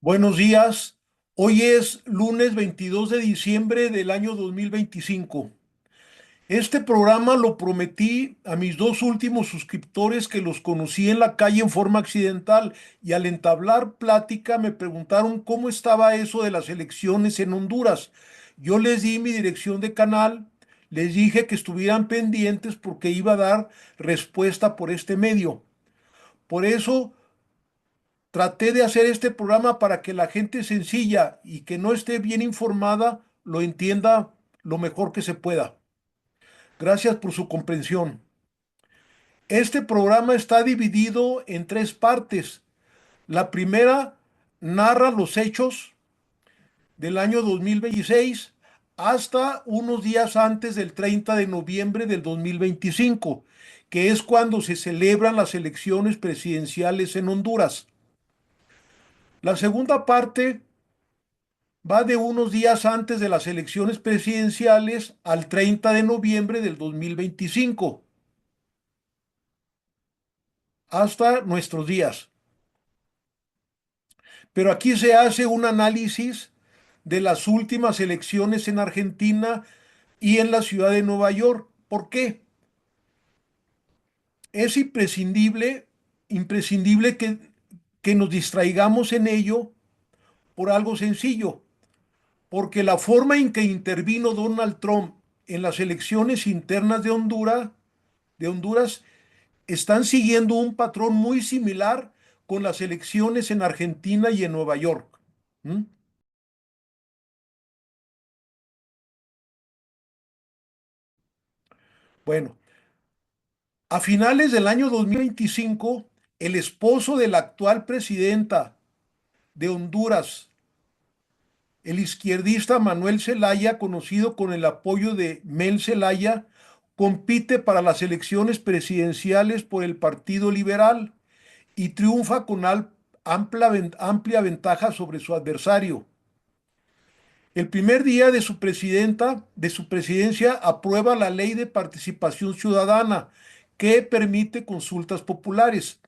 Buenos días. Hoy es lunes 22 de diciembre del año 2025. Este programa lo prometí a mis dos últimos suscriptores que los conocí en la calle en forma accidental y al entablar plática me preguntaron cómo estaba eso de las elecciones en Honduras. Yo les di mi dirección de canal, les dije que estuvieran pendientes porque iba a dar respuesta por este medio. Por eso traté de hacer este programa para que la gente sencilla y que no esté bien informada lo entienda lo mejor que se pueda. Gracias por su comprensión. Este programa está dividido en tres partes. La primera narra los hechos del año 2026 hasta unos días antes del 30 de noviembre del 2025, que es cuando se celebran las elecciones presidenciales en Honduras. La segunda parte va de unos días antes de las elecciones presidenciales al 30 de noviembre del 2025, hasta nuestros días. Pero aquí se hace un análisis de las últimas elecciones en Argentina y en la ciudad de Nueva York. ¿Por qué? Es imprescindible que nos distraigamos en ello por algo sencillo, porque la forma en que intervino Donald Trump en las elecciones internas de Honduras están siguiendo un patrón muy similar con las elecciones en Argentina y en Nueva York. ¿Mm? Bueno, a finales del año 2025, el esposo de la actual presidenta de Honduras, el izquierdista Manuel Zelaya, conocido con el apoyo de Mel Zelaya, compite para las elecciones presidenciales por el Partido Liberal y triunfa con amplia ventaja sobre su adversario. El primer día de su presidencia, aprueba la ley de participación ciudadana que permite consultas populares.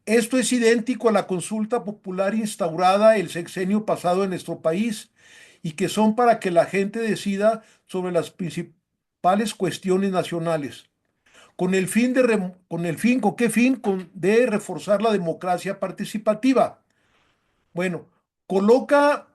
Esto es idéntico a la consulta popular instaurada el sexenio pasado en nuestro país y que son para que la gente decida sobre las principales cuestiones nacionales. ¿Con qué fin? De reforzar la democracia participativa. Bueno, coloca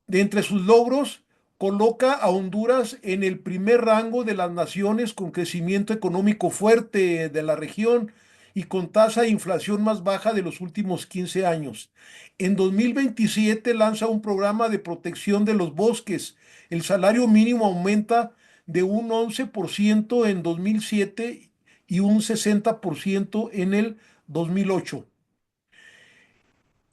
de entre sus logros, coloca a Honduras en el primer rango de las naciones con crecimiento económico fuerte de la región y con tasa de inflación más baja de los últimos 15 años. En 2027 lanza un programa de protección de los bosques. El salario mínimo aumenta de un 11% en 2007 y un 60% en el 2008.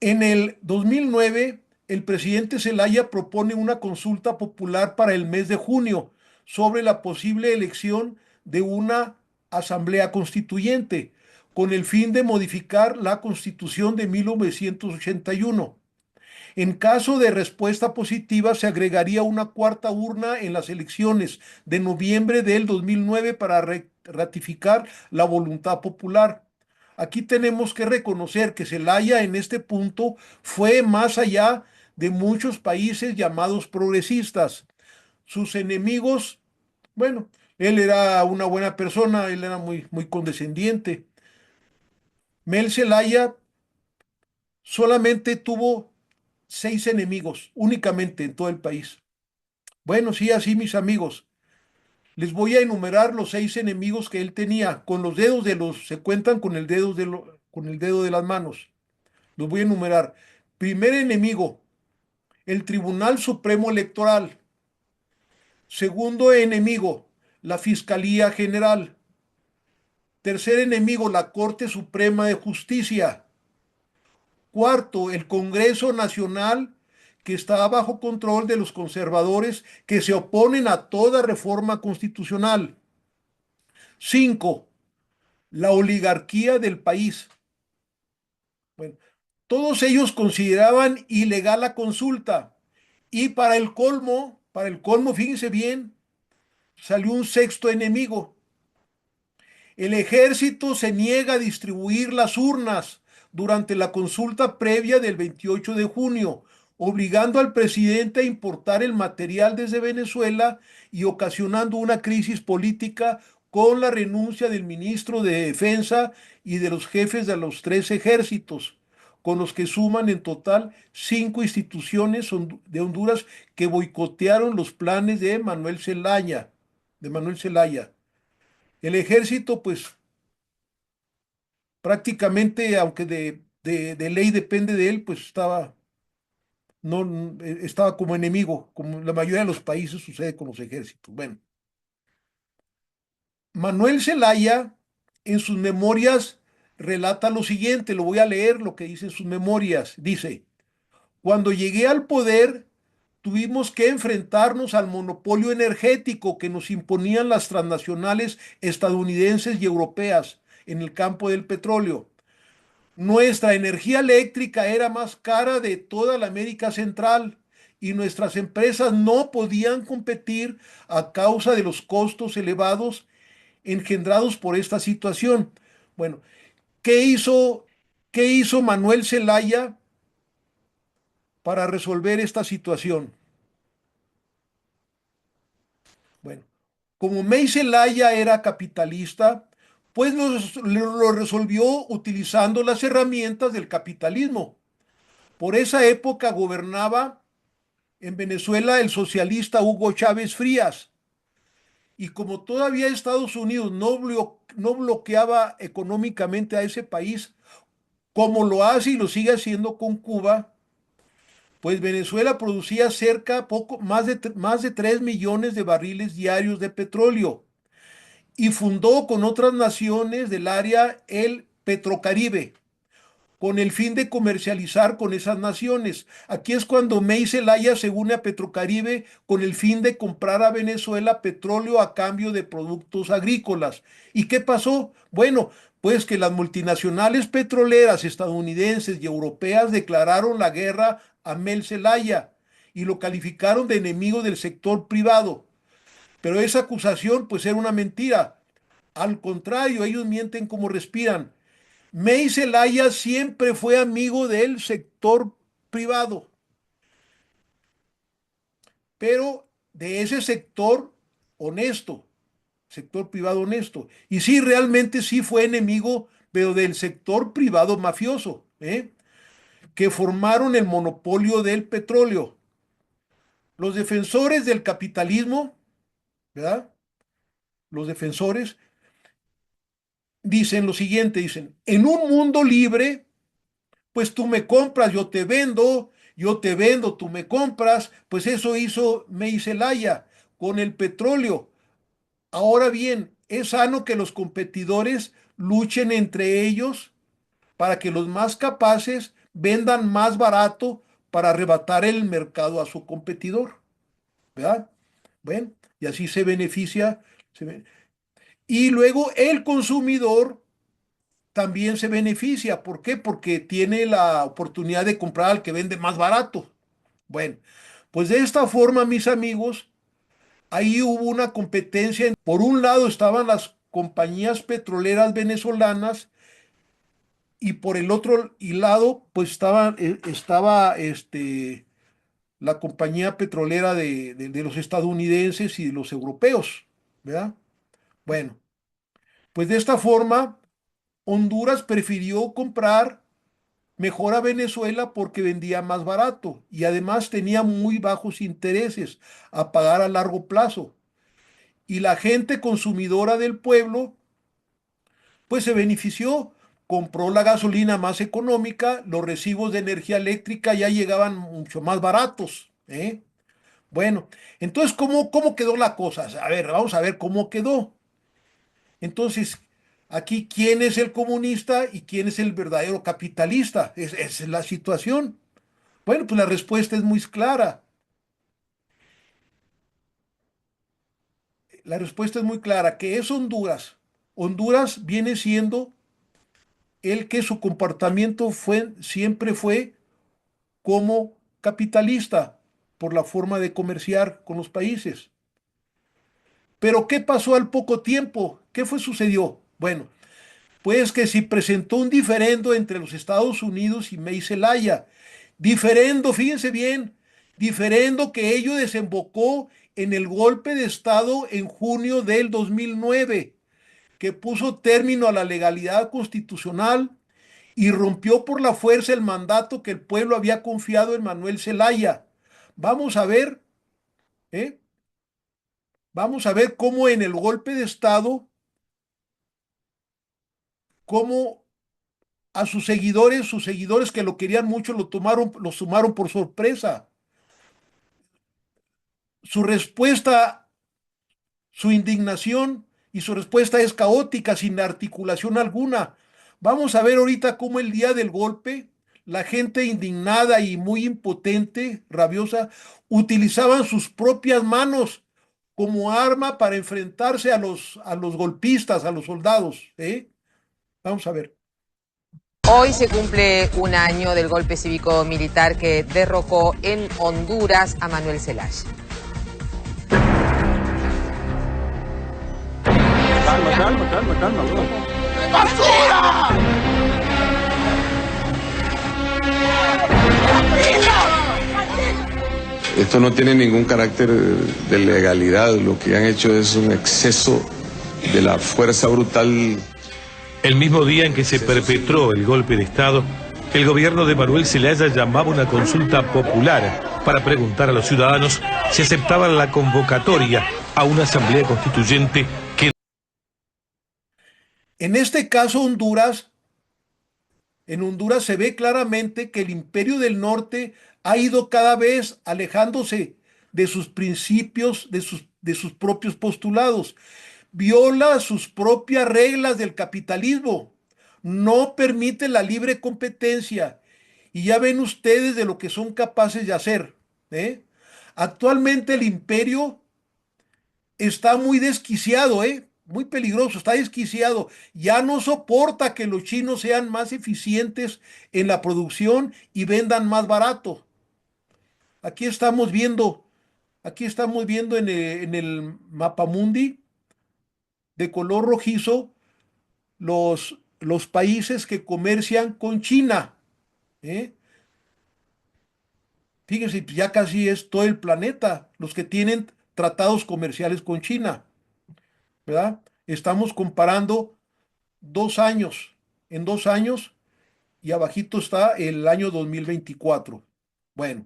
En el 2009, el presidente Zelaya propone una consulta popular para el mes de junio sobre la posible elección de una asamblea constituyente, con el fin de modificar la Constitución de 1981. En caso de respuesta positiva, se agregaría una cuarta urna en las elecciones de noviembre del 2009 para ratificar la voluntad popular. Aquí tenemos que reconocer que Zelaya en este punto fue más allá de muchos países llamados progresistas. Sus enemigos, bueno, él era una buena persona, él era muy condescendiente. Mel Zelaya solamente tuvo 6 enemigos únicamente en todo el país. Bueno, sí, así mis amigos. Les voy a enumerar los 6 enemigos que él tenía. Con los dedos se cuentan con con el dedo de las manos. Los voy a enumerar. Primer enemigo, el Tribunal Supremo Electoral. Segundo enemigo, la Fiscalía General. Tercer enemigo, la Corte Suprema de Justicia. Cuarto, el Congreso Nacional, que está bajo control de los conservadores que se oponen a toda reforma constitucional. Cinco, la oligarquía del país. Bueno, todos ellos consideraban ilegal la consulta. Y para el colmo, fíjense bien, salió un sexto enemigo. El ejército se niega a distribuir las urnas, durante la consulta previa del 28 de junio, obligando al presidente a importar el material desde Venezuela y ocasionando una crisis política con la renuncia del ministro de Defensa y de los jefes de los tres ejércitos, con los que suman en total 5 instituciones de Honduras que boicotearon los planes de Manuel Zelaya. El ejército, pues prácticamente, aunque de ley depende de él, pues estaba como enemigo, como la mayoría de los países sucede con los ejércitos. Bueno, Manuel Zelaya en sus memorias relata lo siguiente, lo voy a leer lo que dice en sus memorias. Dice, cuando llegué al poder, tuvimos que enfrentarnos al monopolio energético que nos imponían las transnacionales estadounidenses y europeas en el campo del petróleo. Nuestra energía eléctrica era más cara de toda la América Central y nuestras empresas no podían competir a causa de los costos elevados engendrados por esta situación. Bueno, ¿qué hizo, qué hizo Manuel Zelaya para resolver esta situación? Bueno, como May Zelaya era capitalista, pues lo resolvió utilizando las herramientas del capitalismo. Por esa época gobernaba en Venezuela el socialista Hugo Chávez Frías. Y como todavía Estados Unidos no bloqueaba económicamente a ese país, como lo hace y lo sigue haciendo con Cuba, pues Venezuela producía más de 3 millones de barriles diarios de petróleo y fundó con otras naciones del área el Petrocaribe, con el fin de comercializar con esas naciones. Aquí es cuando May Zelaya se une a Petrocaribe con el fin de comprar a Venezuela petróleo a cambio de productos agrícolas. ¿Y qué pasó? Bueno, pues que las multinacionales petroleras estadounidenses y europeas declararon la guerra a May Zelaya y lo calificaron de enemigo del sector privado. Pero esa acusación pues era una mentira. Al contrario, ellos mienten como respiran. May Zelaya siempre fue amigo del sector privado, pero de ese sector privado honesto. Y sí, realmente sí fue enemigo, pero del sector privado mafioso, que formaron el monopolio del petróleo. Los defensores del capitalismo, ¿verdad? Los defensores dicen lo siguiente, dicen, en un mundo libre, pues tú me compras, yo te vendo, tú me compras, pues eso hizo May Zelaya con el petróleo. Ahora bien, es sano que los competidores luchen entre ellos para que los más capaces vendan más barato para arrebatar el mercado a su competidor, ¿verdad? Bueno, y así se beneficia. Y luego el consumidor también se beneficia. ¿Por qué? Porque tiene la oportunidad de comprar al que vende más barato. Bueno, pues de esta forma, mis amigos, ahí hubo una competencia. Por un lado estaban las compañías petroleras venezolanas y por el otro lado, pues estaba la compañía petrolera de los estadounidenses y de los europeos, ¿verdad? Bueno, pues de esta forma, Honduras prefirió comprar mejor a Venezuela porque vendía más barato y además tenía muy bajos intereses a pagar a largo plazo. Y la gente consumidora del pueblo, pues se benefició, compró la gasolina más económica, los recibos de energía eléctrica ya llegaban mucho más baratos, ¿eh? Bueno, entonces, ¿cómo quedó la cosa? A ver, vamos a ver cómo quedó. Entonces, aquí, ¿quién es el comunista y quién es el verdadero capitalista? Esa es la situación. Bueno, pues la respuesta es muy clara. La respuesta es muy clara, que es Honduras. Honduras viene siendo el que su comportamiento siempre fue como capitalista por la forma de comerciar con los países. Pero ¿qué pasó al poco tiempo? ¿Qué sucedió? Bueno, Pues que si presentó un diferendo entre los Estados Unidos y May Zelaya. Diferendo, fíjense bien, diferendo que ello desembocó en el golpe de Estado en junio del 2009, que puso término a la legalidad constitucional y rompió por la fuerza el mandato que el pueblo había confiado en Manuel Zelaya. Vamos a ver, ¿eh? Vamos a ver cómo en el golpe de Estado, cómo a sus seguidores que lo querían mucho, lo sumaron por sorpresa. Su respuesta, su indignación y su respuesta es caótica, sin articulación alguna. Vamos a ver ahorita cómo el día del golpe, la gente indignada y muy impotente, rabiosa, utilizaban sus propias manos como arma para enfrentarse a los golpistas, a los soldados, ¿eh? Vamos a ver. Hoy se cumple un año del golpe cívico-militar que derrocó en Honduras a Manuel Zelaya. Calma, calma, calma, calma, bro. ¡Basura! Esto no tiene ningún carácter de legalidad, lo que han hecho es un exceso de la fuerza brutal. El mismo día en que se perpetró el golpe de Estado, el gobierno de Manuel Zelaya llamaba una consulta popular para preguntar a los ciudadanos si aceptaban la convocatoria a una asamblea constituyente que... En este caso, en Honduras se ve claramente que el Imperio del Norte ha ido cada vez alejándose de sus principios, de sus propios postulados. Viola sus propias reglas del capitalismo. No permite la libre competencia. Y ya ven ustedes de lo que son capaces de hacer, ¿eh? Actualmente el imperio está muy desquiciado, ¿eh? Muy peligroso, está desquiciado. Ya no soporta que los chinos sean más eficientes en la producción y vendan más barato. Aquí estamos viendo, aquí estamos viendo en el mapamundi de color rojizo los países que comercian con China, ¿eh? Fíjense, pues ya casi es todo el planeta los que tienen tratados comerciales con China, ¿verdad? Estamos comparando 2 años, en 2 años, y abajito está el año 2024. Bueno,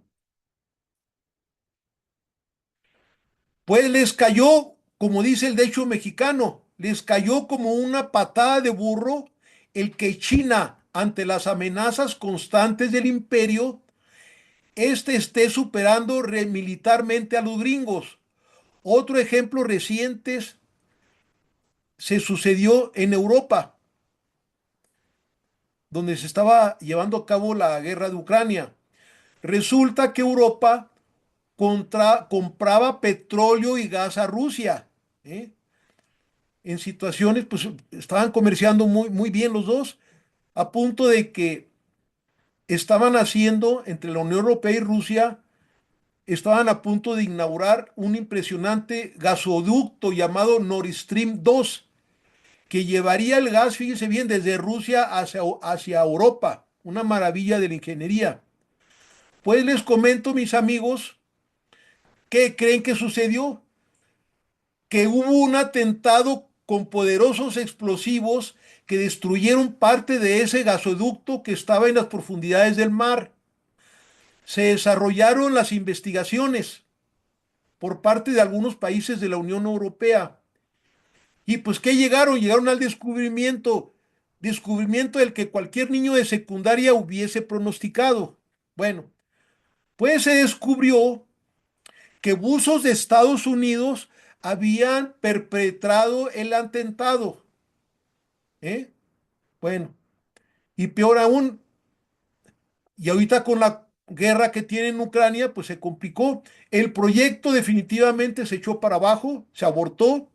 pues les cayó, como dice el dicho mexicano, les cayó como una patada de burro el que China, ante las amenazas constantes del imperio, esté superando militarmente a los gringos. Otro ejemplo reciente se sucedió en Europa, donde se estaba llevando a cabo la guerra de Ucrania. Resulta que Europa compraba petróleo y gas a Rusia, ¿eh? En situaciones, pues estaban comerciando muy, muy bien los dos, a punto de que estaban haciendo entre la Unión Europea y Rusia, estaban a punto de inaugurar un impresionante gasoducto llamado Nord Stream 2, que llevaría el gas, fíjense bien, desde Rusia hacia Europa. Una maravilla de la ingeniería. Pues les comento, mis amigos, ¿qué creen que sucedió? Que hubo un atentado con poderosos explosivos que destruyeron parte de ese gasoducto que estaba en las profundidades del mar. Se desarrollaron las investigaciones por parte de algunos países de la Unión Europea. Y pues, ¿qué llegaron? Llegaron al descubrimiento del que cualquier niño de secundaria hubiese pronosticado. Bueno, pues se descubrió que buzos de Estados Unidos habían perpetrado el atentado, ¿eh? Bueno, y peor aún, y ahorita con la guerra que tiene en Ucrania, pues se complicó. El proyecto definitivamente se echó para abajo, se abortó.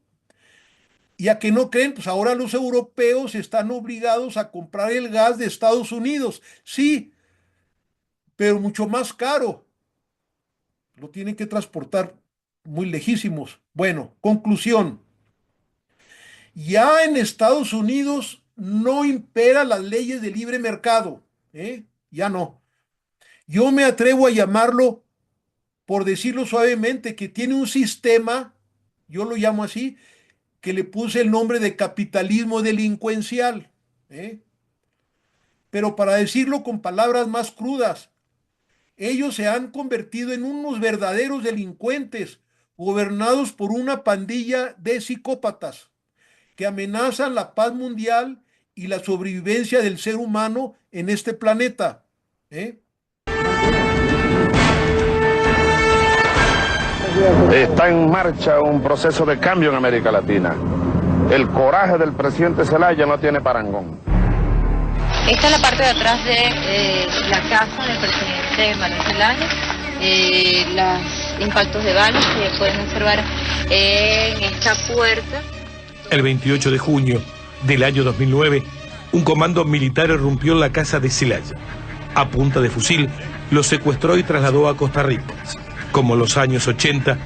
Y a que no creen, pues ahora los europeos están obligados a comprar el gas de Estados Unidos. Sí, pero mucho más caro. Lo tienen que transportar muy lejísimos. Bueno, conclusión. Ya en Estados Unidos no impera las leyes de libre mercado, ¿eh? Ya no. Yo me atrevo a llamarlo, por decirlo suavemente, que tiene un sistema, yo lo llamo así, que le puse el nombre de capitalismo delincuencial, ¿eh? Pero para decirlo con palabras más crudas, ellos se han convertido en unos verdaderos delincuentes, gobernados por una pandilla de psicópatas que amenazan la paz mundial y la sobrevivencia del ser humano en este planeta, ¿eh? Está en marcha un proceso de cambio en América Latina. El coraje del presidente Zelaya no tiene parangón. Esta es la parte de atrás de la casa del presidente Manuel Zelaya. Los impactos de balas que pueden observar en esta puerta. El 28 de junio del año 2009, un comando militar irrumpió en la casa de Zelaya. A punta de fusil, lo secuestró y trasladó a Costa Rica. Como en los años 80,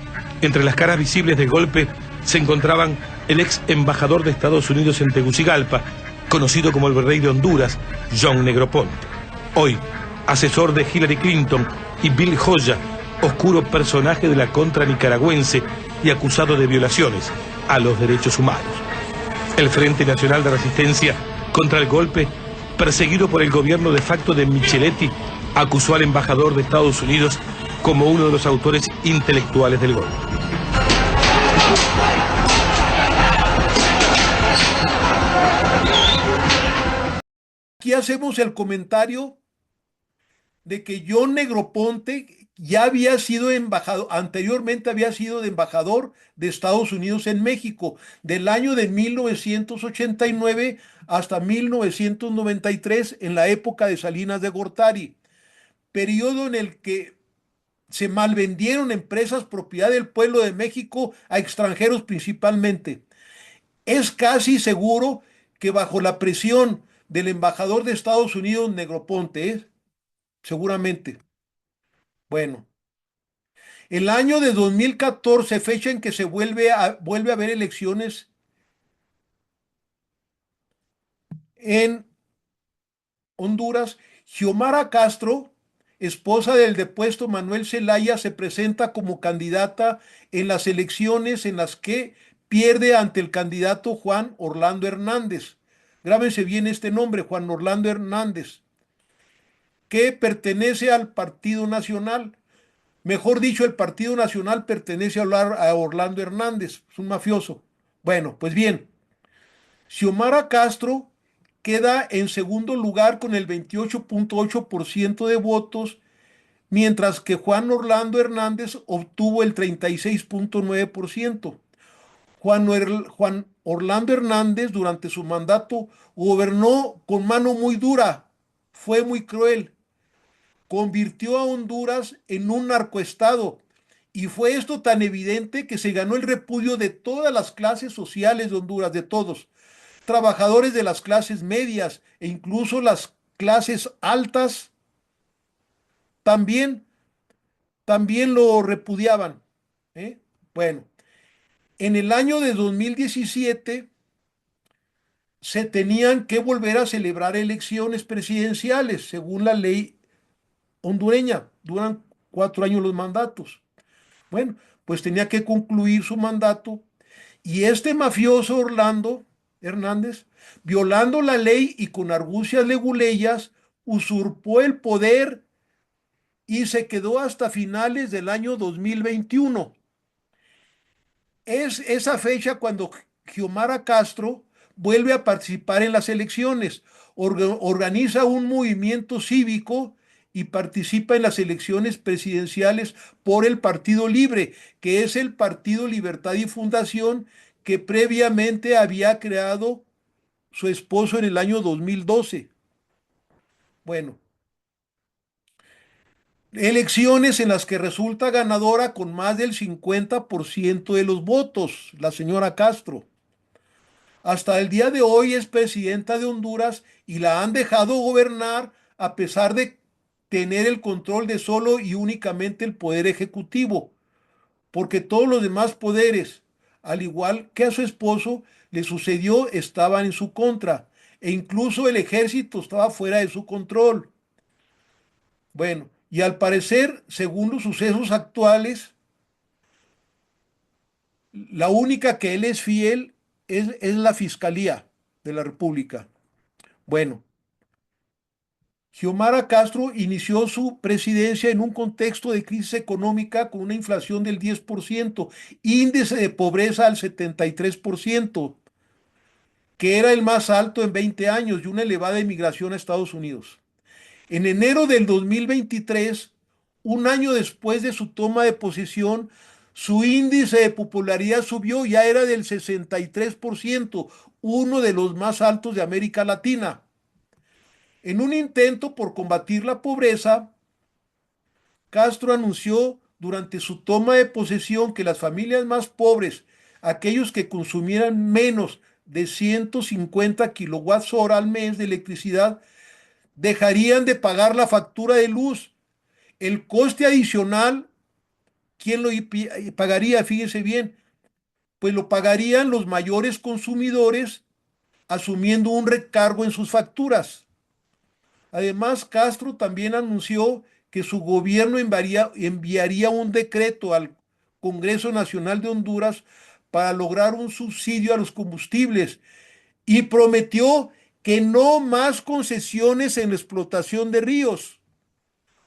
entre las caras visibles del golpe se encontraban el ex embajador de Estados Unidos en Tegucigalpa, conocido como el virrey de Honduras, John Negroponte. Hoy, asesor de Hillary Clinton, y Bill Joya, oscuro personaje de la contra nicaragüense y acusado de violaciones a los derechos humanos. El Frente Nacional de Resistencia contra el golpe, perseguido por el gobierno de facto de Micheletti, acusó al embajador de Estados Unidos como uno de los autores intelectuales del golpe. Aquí hacemos el comentario de que John Negroponte ya había sido embajador, anteriormente había sido de embajador de Estados Unidos en México, del año de 1989 hasta 1993, en la época de Salinas de Gortari, periodo en el que se malvendieron empresas propiedad del pueblo de México a extranjeros principalmente. Es casi seguro que bajo la presión del embajador de Estados Unidos, Negroponte, seguramente. Bueno, el año de 2014, fecha en que se vuelve a haber elecciones en Honduras, Xiomara Castro, esposa del depuesto Manuel Zelaya, se presenta como candidata en las elecciones en las que pierde ante el candidato Juan Orlando Hernández. Grábense bien este nombre, Juan Orlando Hernández, que pertenece al Partido Nacional. Mejor dicho, el Partido Nacional pertenece a Orlando Hernández, es un mafioso. Bueno, pues bien, Xiomara Castro queda en segundo lugar con el 28.8% de votos, mientras que Juan Orlando Hernández obtuvo el 36.9%. Juan Orlando Hernández durante su mandato gobernó con mano muy dura, fue muy cruel, convirtió a Honduras en un narcoestado, y fue esto tan evidente que se ganó el repudio de todas las clases sociales de Honduras, de todos, trabajadores de las clases medias e incluso las clases altas también lo repudiaban, ¿eh? Bueno, en el año de 2017 se tenían que volver a celebrar elecciones presidenciales, según la ley hondureña. Duran 4 años los mandatos. Bueno, pues tenía que concluir su mandato, y este mafioso Orlando Hernández, violando la ley y con argucias leguleyas, usurpó el poder y se quedó hasta finales del año 2021. Es esa fecha cuando Xiomara Castro vuelve a participar en las elecciones, organiza un movimiento cívico y participa en las elecciones presidenciales por el Partido Libre, que es el Partido Libertad y Fundación que previamente había creado su esposo en el año 2012. Bueno, elecciones en las que resulta ganadora con más del 50% de los votos, la señora Castro. Hasta el día de hoy es presidenta de Honduras y la han dejado gobernar a pesar de tener el control de solo y únicamente el poder ejecutivo, porque todos los demás poderes, al igual que a su esposo, le sucedió, estaban en su contra. e incluso el ejército estaba fuera de su control. Bueno, y al parecer, según los sucesos actuales, la única que él es fiel es la Fiscalía de la República. Bueno, Xiomara Castro inició su presidencia en un contexto de crisis económica con una inflación del 10%, índice de pobreza al 73%, que era el más alto en 20 años, y una elevada inmigración a Estados Unidos. En enero del 2023, un año después de su toma de posesión, su índice de popularidad subió, ya era del 63%, uno de los más altos de América Latina. En un intento por combatir la pobreza, Castro anunció durante su toma de posesión que las familias más pobres, aquellos que consumieran menos de 150 kilowatts hora al mes de electricidad, dejarían de pagar la factura de luz. El coste adicional, ¿quién lo pagaría? Fíjese bien, pues lo pagarían los mayores consumidores asumiendo un recargo en sus facturas. Además, Castro también anunció que su gobierno enviaría un decreto al Congreso Nacional de Honduras para lograr un subsidio a los combustibles y prometió que no más concesiones en la explotación de ríos,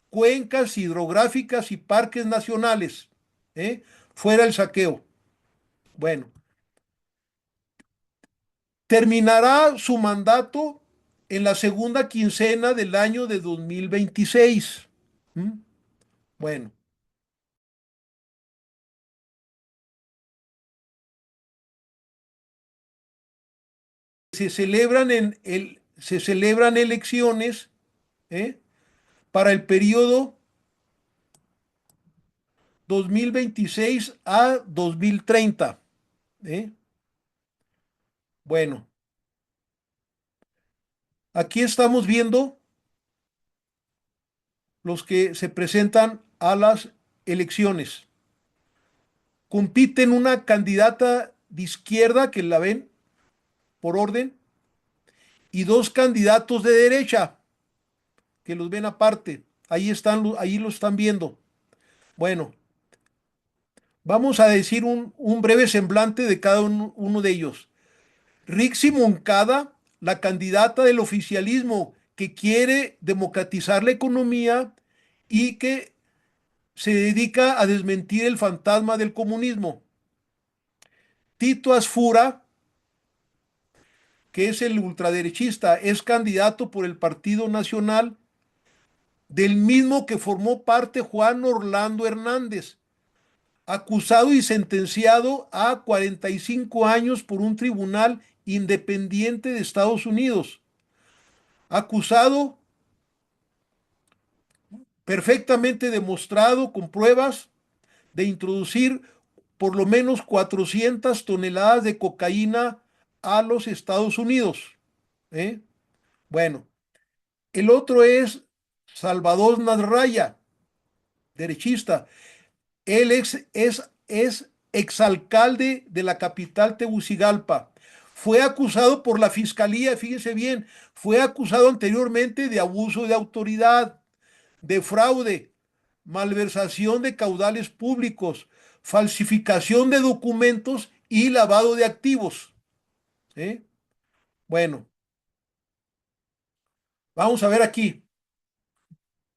cuencas hidrográficas y parques nacionales, ¿eh? Fuera el saqueo. Bueno, terminará su mandato en la segunda quincena del año de 2026. ¿Mm? Bueno, se celebran elecciones, ¿eh? Para el periodo 2026 a 2030. ¿Eh? Bueno, aquí estamos viendo los que se presentan a las elecciones. Compiten una candidata de izquierda, que la ven por orden, y dos candidatos de derecha, que los ven aparte. Ahí están, ahí lo están viendo. Bueno, vamos a decir un breve semblante de cada uno de ellos. Rixi Moncada, la candidata del oficialismo que quiere democratizar la economía y que se dedica a desmentir el fantasma del comunismo. Tito Asfura, que es el ultraderechista, es candidato por el Partido Nacional, del mismo que formó parte Juan Orlando Hernández, acusado y sentenciado a 45 años por un tribunal independiente de Estados Unidos. Acusado, perfectamente demostrado con pruebas, de introducir por lo menos 400 toneladas de cocaína a los Estados Unidos. ¿Eh? Bueno, el otro es Salvador Nasralla, derechista. Él es exalcalde de la capital Tegucigalpa. Fue acusado por la fiscalía, fíjese bien, fue acusado anteriormente de abuso de autoridad, de fraude, malversación de caudales públicos, falsificación de documentos y lavado de activos. ¿Eh? Bueno, vamos a ver aquí.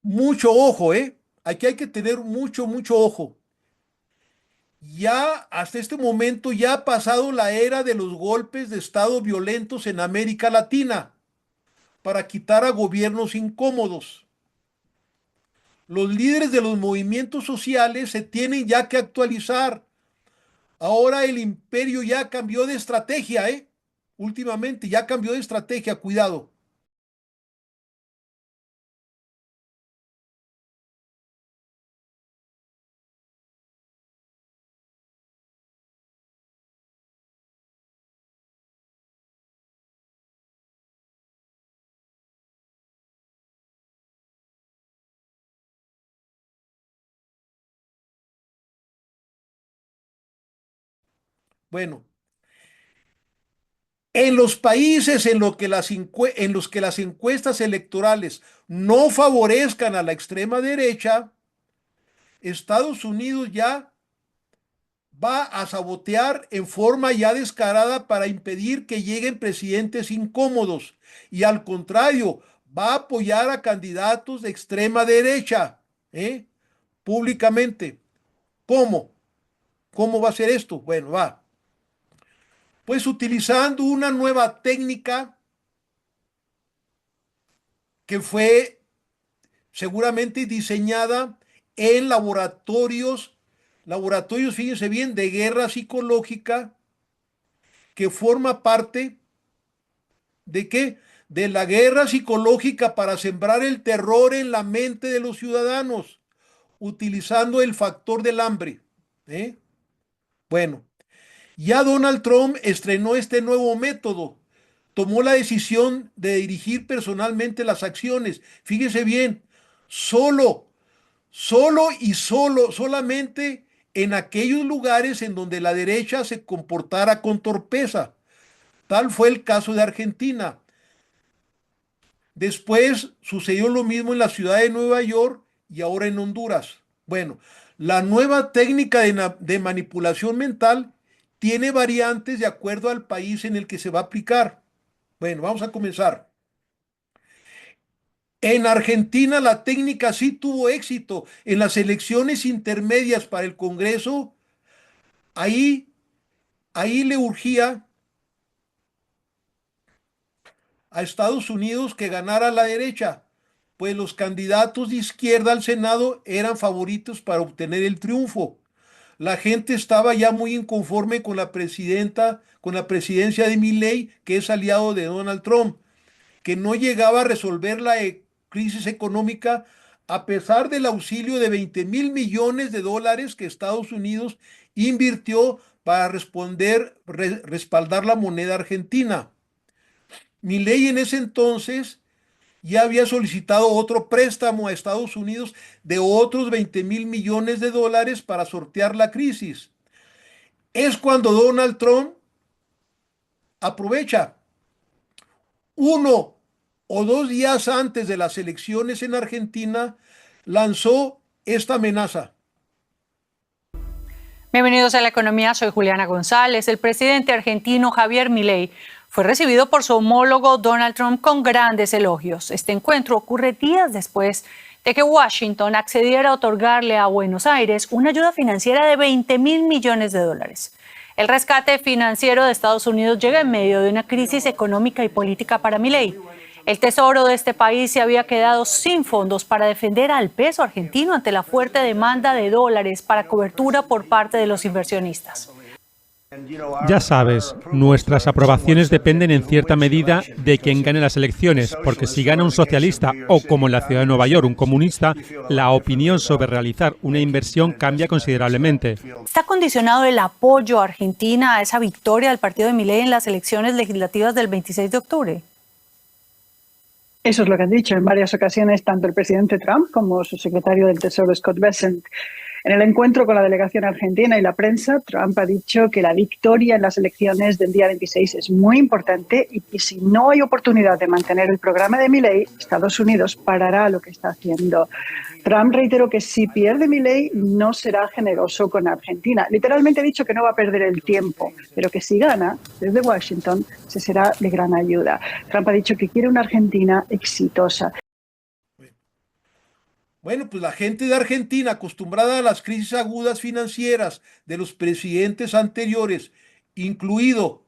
Mucho ojo, ¿eh? Aquí hay que tener mucho ojo. Ya hasta este momento ya ha pasado la era de los golpes de estado violentos en América Latina para quitar a gobiernos incómodos. Los líderes de los movimientos sociales se tienen ya que actualizar. Ahora el imperio ya cambió de estrategia, ¿eh? Últimamente ya cambió de estrategia, cuidado. Bueno, En los países en los que las encuestas electorales no favorezcan a la extrema derecha, Estados Unidos ya va a sabotear en forma ya descarada para impedir que lleguen presidentes incómodos y al contrario, va a apoyar a candidatos de extrema derecha, ¿eh? Públicamente. ¿Cómo? ¿Cómo va a ser esto? Bueno, va. Pues utilizando una nueva técnica que fue seguramente diseñada en laboratorios, fíjense bien, de guerra psicológica, que forma parte ¿de qué? De la guerra psicológica para sembrar el terror en la mente de los ciudadanos, utilizando el factor del hambre. ¿Eh? Bueno, ya Donald Trump estrenó este nuevo método. Tomó la decisión de dirigir personalmente las acciones. Fíjese bien, solo, solamente en aquellos lugares en donde la derecha se comportara con torpeza. Tal fue el caso de Argentina. Después sucedió lo mismo en la ciudad de Nueva York y ahora en Honduras. Bueno, la nueva técnica de manipulación mental tiene variantes de acuerdo al país en el que se va a aplicar. Bueno, vamos a comenzar. En Argentina la técnica sí tuvo éxito. En las elecciones intermedias para el Congreso, ahí, ahí le urgía a Estados Unidos que ganara la derecha, pues los candidatos de izquierda al Senado eran favoritos para obtener el triunfo. La gente estaba ya muy inconforme con la presidencia de Milley, que es aliado de Donald Trump, que no llegaba a resolver la crisis económica a pesar del auxilio de 20.000 millones de dólares que Estados Unidos invirtió para respaldar la moneda argentina. Milley en ese entonces ya había solicitado otro préstamo a Estados Unidos de otros 20.000 millones de dólares para sortear la crisis. Es cuando Donald Trump aprovecha 1 o 2 días antes de las elecciones en Argentina, lanzó esta amenaza. Bienvenidos a La Economía, soy Juliana González. El presidente argentino Javier Milei fue recibido por su homólogo Donald Trump con grandes elogios. Este encuentro ocurre días después de que Washington accediera a otorgarle a Buenos Aires una ayuda financiera de 20.000 millones de dólares. El rescate financiero de Estados Unidos llega en medio de una crisis económica y política para Milei. El tesoro de este país se había quedado sin fondos para defender al peso argentino ante la fuerte demanda de dólares para cobertura por parte de los inversionistas. Ya sabes, nuestras aprobaciones dependen en cierta medida de quién gane las elecciones, porque si gana un socialista o, como en la ciudad de Nueva York, un comunista, la opinión sobre realizar una inversión cambia considerablemente. ¿Está condicionado el apoyo a Argentina a esa victoria del partido de Milei en las elecciones legislativas del 26 de octubre? Eso es lo que han dicho en varias ocasiones tanto el presidente Trump como su secretario del Tesoro Scott Bessent. En el encuentro con la delegación argentina y la prensa, Trump ha dicho que la victoria en las elecciones del día 26 es muy importante y que si no hay oportunidad de mantener el programa de Milley, Estados Unidos parará lo que está haciendo. Trump reiteró que si pierde Milley no será generoso con Argentina. Literalmente ha dicho que no va a perder el tiempo, pero que si gana desde Washington se será de gran ayuda. Trump ha dicho que quiere una Argentina exitosa. Bueno, pues la gente de Argentina, acostumbrada a las crisis agudas financieras de los presidentes anteriores, incluido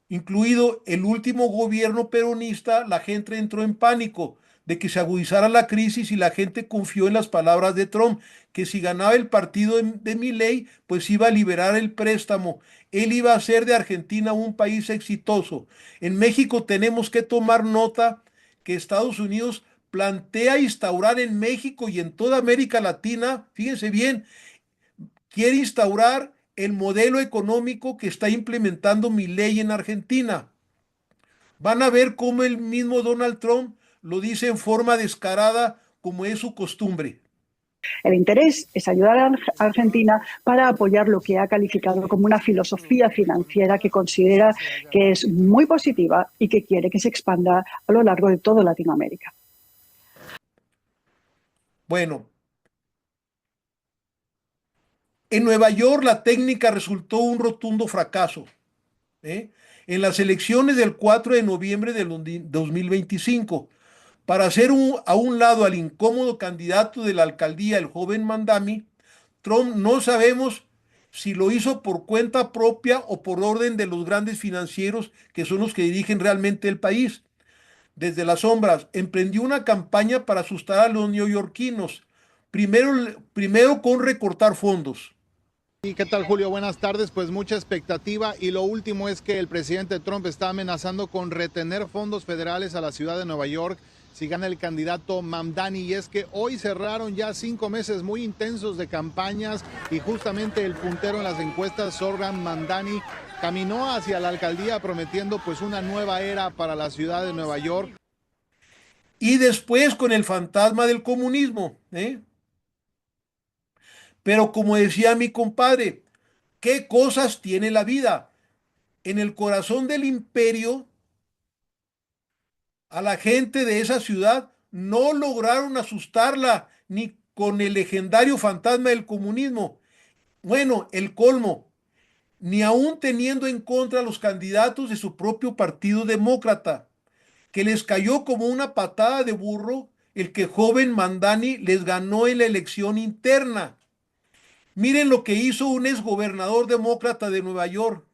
el último gobierno peronista, la gente entró en pánico de que se agudizara la crisis y la gente confió en las palabras de Trump, que si ganaba el partido de Milley, pues iba a liberar el préstamo. Él iba a hacer de Argentina un país exitoso. En México tenemos que tomar nota que Estados Unidos plantea instaurar en México y en toda América Latina, fíjense bien, quiere instaurar el modelo económico que está implementando Milei en Argentina. Van a ver cómo el mismo Donald Trump lo dice en forma descarada, como es su costumbre. El interés es ayudar a Argentina para apoyar lo que ha calificado como una filosofía financiera que considera que es muy positiva y que quiere que se expanda a lo largo de toda Latinoamérica. Bueno, en Nueva York la técnica resultó un rotundo fracaso, ¿eh? En las elecciones del 4 de noviembre del 2025, para hacer a un lado al incómodo candidato de la alcaldía, el joven Mamdani, Trump no sabemos si lo hizo por cuenta propia o por orden de los grandes financieros que son los que dirigen realmente el país. Desde las sombras, emprendió una campaña para asustar a los neoyorquinos, primero con recortar fondos. ¿Y qué tal, Julio? Buenas tardes. Pues mucha expectativa y lo último es que el presidente Trump está amenazando con retener fondos federales a la ciudad de Nueva York si gana el candidato Mamdani, y es que hoy cerraron ya 5 meses muy intensos de campañas y justamente el puntero en las encuestas, Zohran Mamdani, caminó hacia la alcaldía prometiendo pues una nueva era para la ciudad de Nueva York. Y después con el fantasma del comunismo, ¿eh? Pero como decía mi compadre, ¿qué cosas tiene la vida? En el corazón del imperio, a la gente de esa ciudad no lograron asustarla ni con el legendario fantasma del comunismo. Bueno, el colmo, ni aún teniendo en contra a los candidatos de su propio partido demócrata, que les cayó como una patada de burro el que joven Mamdani les ganó en la elección interna. Miren lo que hizo un exgobernador demócrata de Nueva York,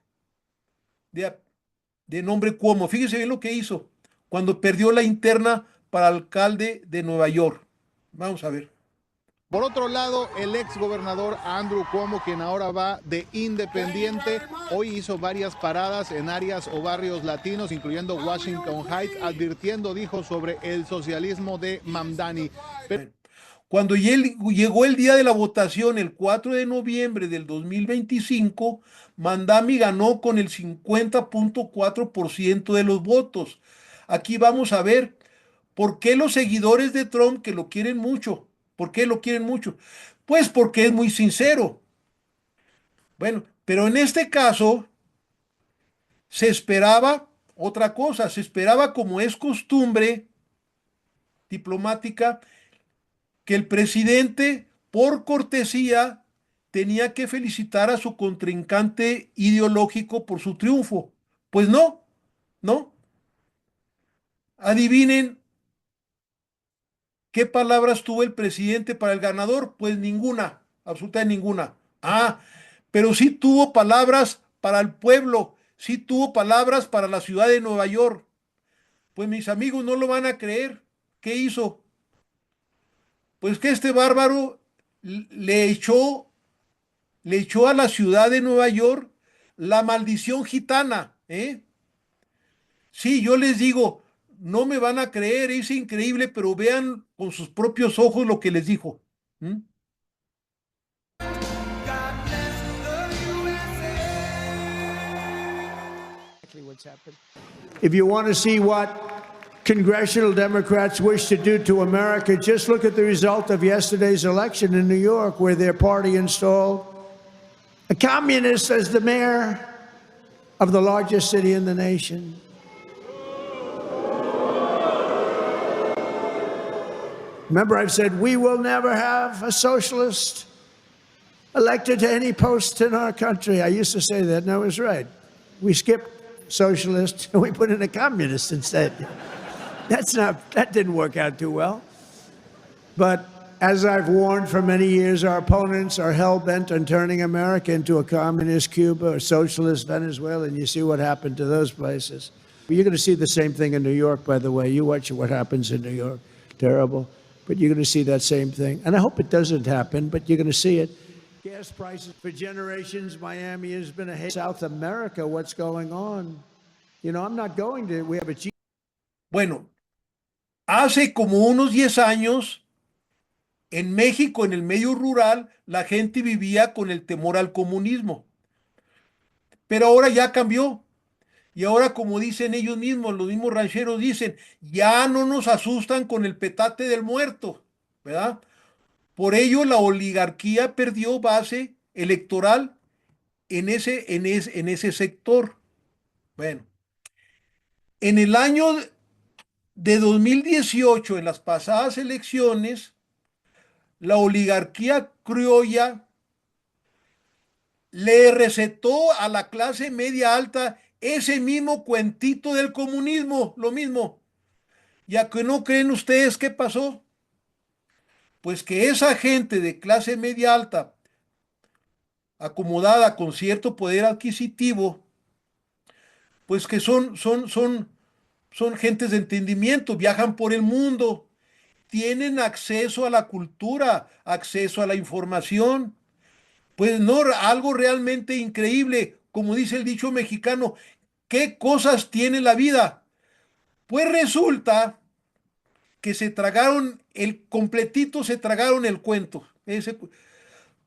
de nombre Cuomo. Fíjense bien lo que hizo cuando perdió la interna para alcalde de Nueva York. Vamos a ver. Por otro lado, el ex gobernador Andrew Cuomo, quien ahora va de independiente, hoy hizo varias paradas en áreas o barrios latinos, incluyendo Washington Heights, advirtiendo, dijo, sobre el socialismo de Mamdani. Cuando llegó el día de la votación, el 4 de noviembre del 2025, Mamdani ganó con el 50.4% de los votos. Aquí vamos a ver por qué los seguidores de Trump, que lo quieren mucho, ¿por qué lo quieren mucho? Pues porque es muy sincero. Bueno, pero en este caso se esperaba otra cosa, se esperaba, como es costumbre diplomática, que el presidente, por cortesía, tenía que felicitar a su contrincante ideológico por su triunfo. Pues no, no. Adivinen qué palabras tuvo el presidente para el ganador. Pues ninguna, absolutamente ninguna. Ah, pero sí tuvo palabras para el pueblo, sí tuvo palabras para la ciudad de Nueva York. Pues mis amigos no lo van a creer. ¿Qué hizo? Pues que este bárbaro le echó a la ciudad de Nueva York la maldición gitana, ¿eh? Sí, yo les digo, no me van a creer, es increíble, pero vean con sus propios ojos lo que les dijo. ¿Mm? If you want to see what congressional Democrats wish to do to America, just look at the result of yesterday's election in New York, where their party installed a communist as the mayor of the largest city in the nation. Remember, I've said we will never have a socialist elected to any post in our country. I used to say that, and I was right. We skipped socialist and we put in a communist instead. That didn't work out too well. But as I've warned for many years, our opponents are hell-bent on turning America into a communist Cuba or socialist Venezuela, and you see what happened to those places. But you're going to see the same thing in New York, by the way. You watch what happens in New York. Terrible. But you're going to see that same thing. And I hope it doesn't happen, but you're going to see it. Gas prices for generations. Miami has been a hit. South America, what's going on? You know, I'm not going to. We have a. Bueno, hace como unos 10 años, en México, en el medio rural, la gente vivía con el temor al comunismo. Pero ahora ya cambió. Y ahora, como dicen ellos mismos, los mismos rancheros dicen, ya no nos asustan con el petate del muerto, ¿verdad? Por ello, la oligarquía perdió base electoral en ese sector. Bueno, en el año de 2018, en las pasadas elecciones, la oligarquía criolla le recetó a la clase media alta ese mismo cuentito del comunismo, lo mismo. ¿Ya que no creen ustedes qué pasó? Pues que esa gente de clase media alta, acomodada con cierto poder adquisitivo, pues que son gentes de entendimiento, viajan por el mundo, tienen acceso a la cultura, acceso a la información. Pues no, algo realmente increíble, como dice el dicho mexicano, ¿qué cosas tiene la vida? Pues resulta que se tragaron se tragaron el cuento.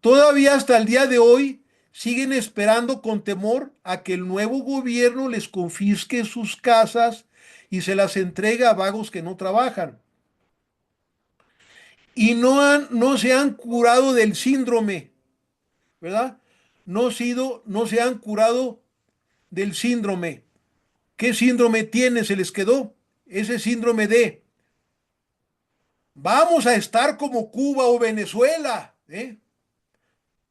Todavía hasta el día de hoy siguen esperando con temor a que el nuevo gobierno les confisque sus casas y se las entregue a vagos que no trabajan. Y no se han curado del síndrome, ¿verdad? No se han curado del síndrome. ¿Qué síndrome tiene? Se les quedó ese síndrome de vamos a estar como Cuba o Venezuela, ¿eh?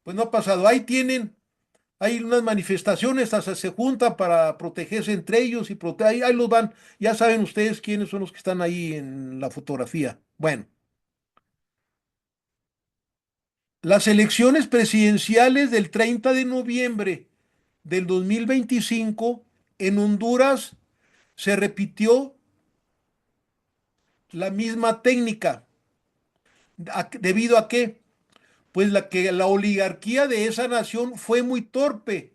Pues no ha pasado. Ahí hay unas manifestaciones, hasta se juntan para protegerse entre ellos y ahí los van. Ya saben ustedes quiénes son los que están ahí en la fotografía. Bueno. Las elecciones presidenciales del 30 de noviembre del 2025 en Honduras se repitió la misma técnica. ¿Debido a qué? Pues que la oligarquía de esa nación fue muy torpe,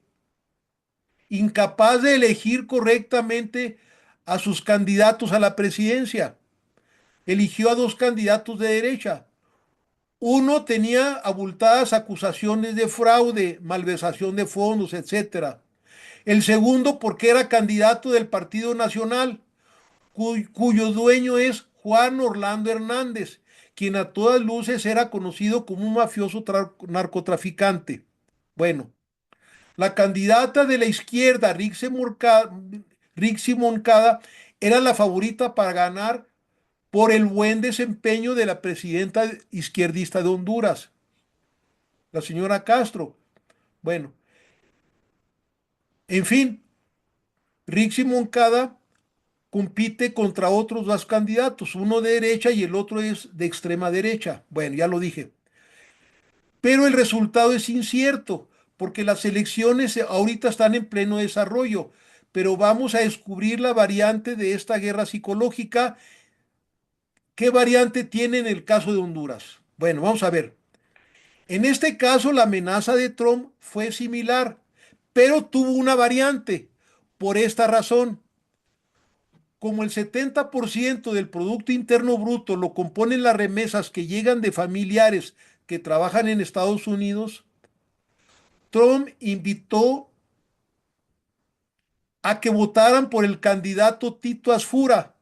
incapaz de elegir correctamente a sus candidatos a la presidencia. Eligió a 2 candidatos de derecha. Uno tenía abultadas acusaciones de fraude, malversación de fondos, etc. El segundo porque era candidato del Partido Nacional, cuyo dueño es Juan Orlando Hernández, quien a todas luces era conocido como un mafioso narcotraficante. Bueno, la candidata de la izquierda, Rixi Moncada, era la favorita para ganar por el buen desempeño de la presidenta izquierdista de Honduras, la señora Castro. Bueno, en fin, Rixi Moncada compite contra otros 2 candidatos, uno de derecha y el otro es de extrema derecha. Bueno, ya lo dije. Pero el resultado es incierto, porque las elecciones ahorita están en pleno desarrollo, pero vamos a descubrir la variante de esta guerra psicológica. ¿Qué variante tiene en el caso de Honduras? Bueno, vamos a ver. En este caso, la amenaza de Trump fue similar, pero tuvo una variante. Por esta razón, como el 70% del Producto Interno Bruto lo componen las remesas que llegan de familiares que trabajan en Estados Unidos, Trump invitó a que votaran por el candidato Tito Asfura,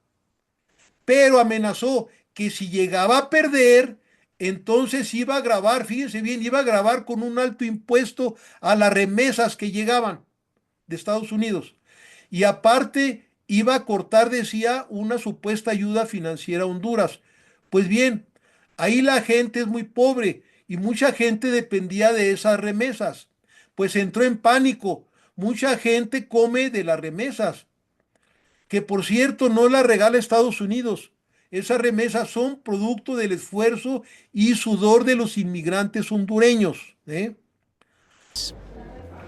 pero amenazó que si llegaba a perder, entonces iba a grabar, fíjense bien, iba a grabar con un alto impuesto a las remesas que llegaban de Estados Unidos. Y aparte iba a cortar, decía, una supuesta ayuda financiera a Honduras. Pues bien, ahí la gente es muy pobre y mucha gente dependía de esas remesas. Pues entró en pánico. Mucha gente come de las remesas, que por cierto no las regala Estados Unidos. Esas remesas son producto del esfuerzo y sudor de los inmigrantes hondureños, ¿eh?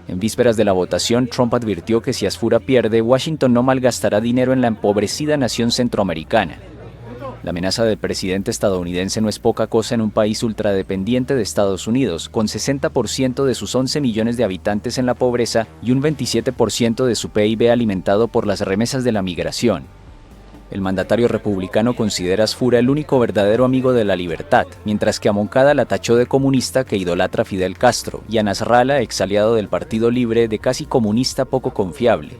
En vísperas de la votación, Trump advirtió que si Asfura pierde, Washington no malgastará dinero en la empobrecida nación centroamericana. La amenaza del presidente estadounidense no es poca cosa en un país ultradependiente de Estados Unidos, con 60% de sus 11 millones de habitantes en la pobreza y un 27% de su PIB alimentado por las remesas de la migración. El mandatario republicano considera a Asfura el único verdadero amigo de la libertad, mientras que a Moncada la tachó de comunista que idolatra a Fidel Castro, y a Nasrallah, ex aliado del Partido Libre, de casi comunista poco confiable.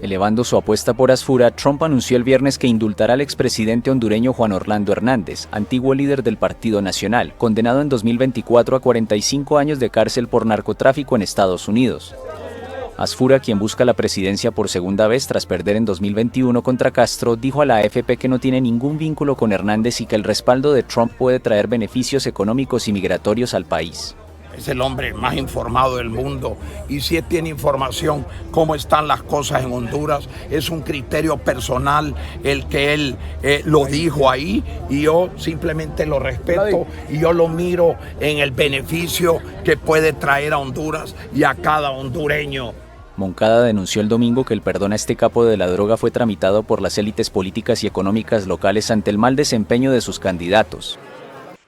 Elevando su apuesta por Asfura, Trump anunció el viernes que indultará al expresidente hondureño Juan Orlando Hernández, antiguo líder del Partido Nacional, condenado en 2024 a 45 años de cárcel por narcotráfico en Estados Unidos. Asfura, quien busca la presidencia por segunda vez tras perder en 2021 contra Castro, dijo a la AFP que no tiene ningún vínculo con Hernández y que el respaldo de Trump puede traer beneficios económicos y migratorios al país. Es el hombre más informado del mundo y si él tiene información cómo están las cosas en Honduras, es un criterio personal el que él lo dijo ahí y yo simplemente lo respeto y yo lo miro en el beneficio que puede traer a Honduras y a cada hondureño. Moncada denunció el domingo que el perdón a este capo de la droga fue tramitado por las élites políticas y económicas locales ante el mal desempeño de sus candidatos.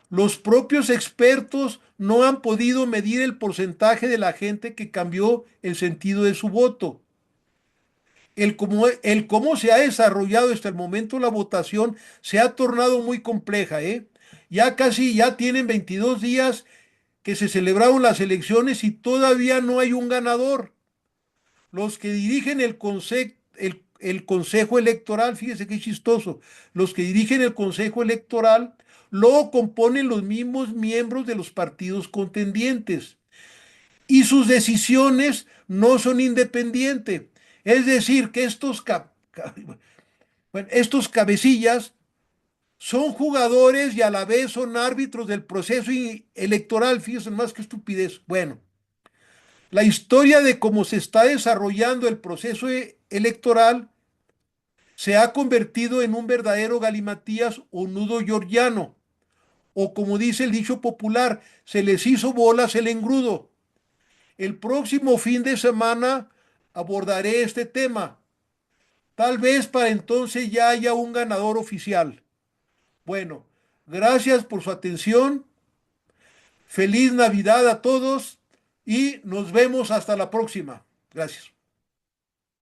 Los propios expertos no han podido medir el porcentaje de la gente que cambió el sentido de su voto. El cómo se ha desarrollado hasta el momento la votación se ha tornado muy compleja. Ya tienen 22 días que se celebraron las elecciones y todavía no hay un ganador. Los que dirigen el Consejo Electoral, fíjese qué chistoso, los que dirigen el Consejo Electoral lo componen los mismos miembros de los partidos contendientes y sus decisiones no son independientes. Es decir, que estos cabecillas son jugadores y a la vez son árbitros del proceso electoral. Fíjense más que estupidez. Bueno, la historia de cómo se está desarrollando el proceso electoral se ha convertido en un verdadero galimatías o nudo georgiano. O como dice el dicho popular, se les hizo bolas el engrudo. El próximo fin de semana abordaré este tema. Tal vez para entonces ya haya un ganador oficial. Bueno, gracias por su atención. Feliz Navidad a todos y nos vemos hasta la próxima. Gracias.